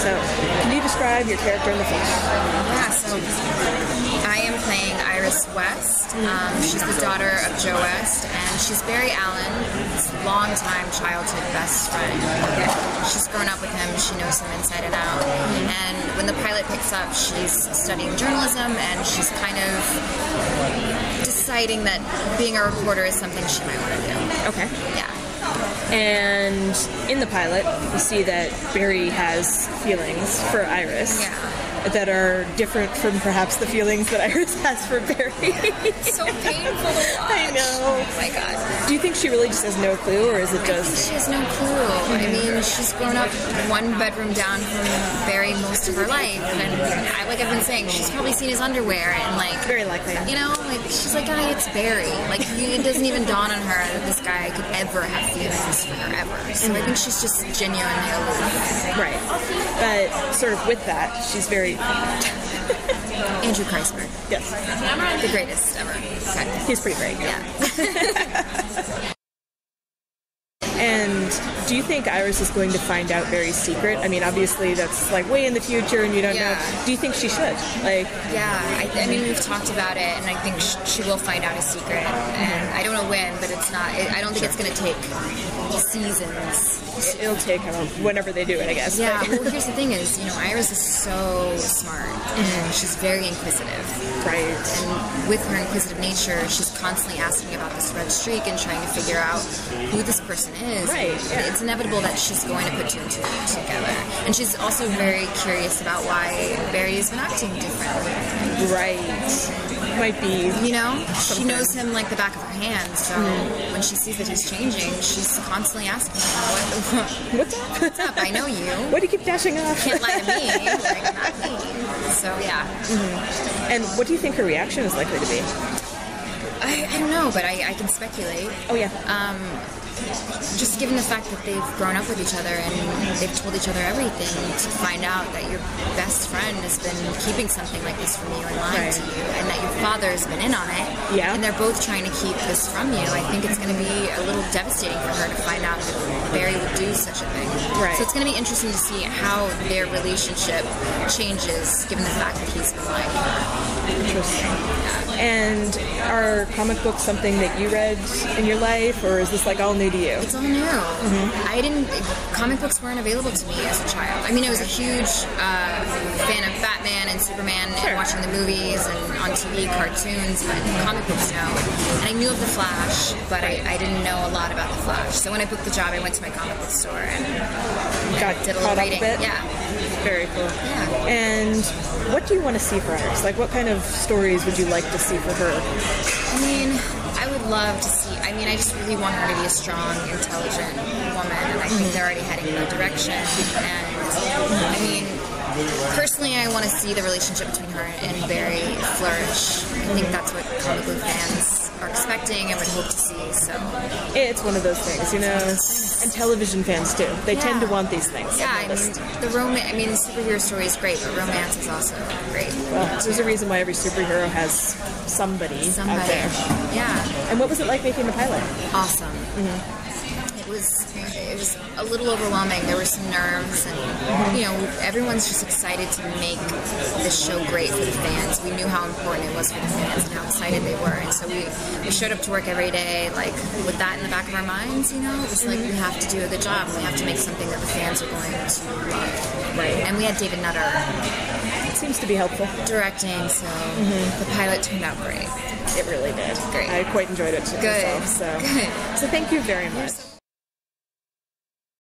So, can you describe your character in the film? Yeah, so I am playing Iris West. She's the daughter of Joe West, and she's Barry Allen's longtime childhood best friend. She's grown up with him, she knows him inside and out. And when the pilot picks up, she's studying journalism, and she's kind of deciding that being a reporter is something she might want to do. Okay. Yeah. And in the pilot, you see that Barry has feelings for Iris. Yeah. That are different from perhaps the feelings that Iris has for Barry. So painful to watch. I know. Oh my god. Do you think she really just has no clue, or is it just... I think she has no clue. I mean, she's grown up one bedroom down from Barry most of her life, and like I've been saying, she's probably seen his underwear, and like... Very likely. You know, like, she's like, oh, it's Barry. Like, it doesn't even dawn on her that this guy could ever have feelings for her, ever. So I think she's just genuinely aloof. Right. But sort of with that, she's very... Andrew Kreisberg. Yes. The greatest ever. Okay. He's pretty great. Yeah. And do you think Iris is going to find out Barry's secret? I mean, obviously that's like way in the future and you don't know. Do you think she should? Like, yeah, I mean, we've talked about it, and I think she will find out his secret. And I don't know when, but it's not. I don't think it's going to take seasons. It'll take whenever they do it, I guess. Yeah. Well, here's the thing: is Iris is so smart, and she's very inquisitive. Right. And with her inquisitive nature, she's constantly asking about this red streak and trying to figure out who this person is. Right. Yeah. It's inevitable that she's going to put two and two together. And she's also very curious about why Barry has been acting differently. Right. Might be. You know? She knows him like the back of her hand, so when she sees that he's changing, she's constantly asking him, What's up? What's up? I know you. Why do you keep dashing off? You can't lie to me. Like, not me. So, yeah. And what do you think her reaction is likely to be? I don't know, but I can speculate. Oh, yeah. Just given the fact that they've grown up with each other and they've told each other everything, to find out that your best friend has been keeping something like this from you and lying to you, and that your father has been in on it, and they're both trying to keep this from you, I think it's going to be a little devastating for her to find out that Barry would do such a thing. Right. So it's going to be interesting to see how their relationship changes given the fact that he's been lying to her. Interesting. And are comic books something that you read in your life, or is this like all new to you? It's all new. Comic books weren't available to me as a child. I mean, I was a huge fan of Batman and Superman and watching the movies and on TV cartoons, but comic books, no. And I knew of The Flash, but I didn't know a lot about The Flash. So when I booked the job, I went to my comic book store and did a little reading. Yeah. Very cool. Yeah. And what do you want to see for Iris? Like, what kind of stories would you like to see for her? I mean, I would love to see, I just really want her to be a strong, intelligent woman, and I think they're already heading in that direction. And, I mean, personally, I want to see the relationship between her and Barry flourish. I think that's what comic book fans are expecting and would hope to see, so. It's one of those things, you know, and television fans too. They tend to want these things. Yeah, the superhero story is great, but romance is also great. Well, there's a reason why every superhero has somebody out there. Yeah. And what was it like making the pilot? Awesome. It was a little overwhelming. There were some nerves, and everyone's just excited to make this show great for the fans. We knew how important it was for the fans and how excited they were, and so we showed up to work every day like with that in the back of our minds. It was like we have to do a good job. We have to make something that the fans are going to love. Right. And we had David Nutter. It seems to be helpful. Directing, so the pilot turned out great. It really did. Great. I quite enjoyed it myself. So thank you very much.